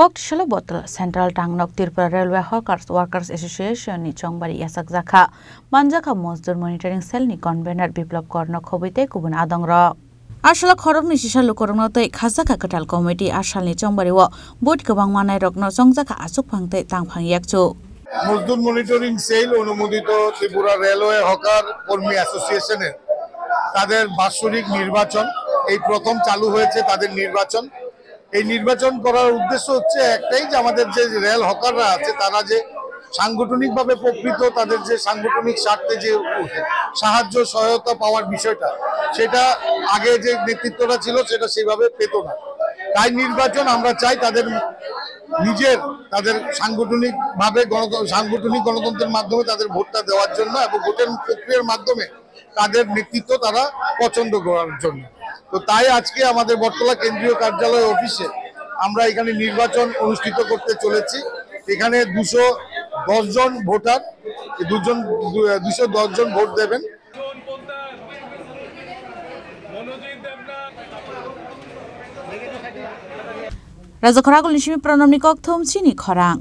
Koktishala bottle Central Tangnok Tirpura Railway Hawkers Workers Association ni Chongbari Yasak Zakha Manjaka Mosdur Monitoring Cell ni Convener Biplop Korno Khobite Kubun Adongra Ashala Khorok ni Shisha Lukorno Tei Khazaka Katal Committee Ashal ni Chongbari wo Bot Kabang Manai Rokno Songjaka Asuk Phangte Tangphang Yakchu মজদুর monitoring cell অনুমোদিত Tripura railway hawker কর্মী অ্যাসোসিয়েশনের তাদের বাৎসরিক নির্বাচন এই প্রথম চালু হয়েছে তাদের নির্বাচন এই নির্বাচন করার উদ্দেশ্য হচ্ছে একটাই যে আমাদের যে রেল হকাররা আছে তারা যে সাংগঠনিকভাবে প্রকৃত তাদের যে সাংগঠনিক স্বার্থে যে সাহায্য সহায়তা পাওয়ার বিষয়টা সেটা আগে যে নেতৃত্বটা ছিল সেটা সেভাবে পেত না তাই নির্বাচন আমরা চাই তাদের তাদের সাংগঠনিক গণতন্ত্রের মাধ্যমে তাদের ভোটটা দেওয়ার জন্য এবং ভোটের প্রক্রিয়ার মাধ্যমে তাদের নেতৃত্ব তারা পছন্দ করার জন্য তো তাই আজকে আমাদের বটতলা কেন্দ্রীয় কার্যালয় অফিসে আমরা এখানে নির্বাচন অনুষ্ঠিত করতে চলেছি এখানে 210 জন ভোটার 210 জন ভোট দেবেন Raja Khoragul Nishimi Pranom Nikok Thom Chini Khorang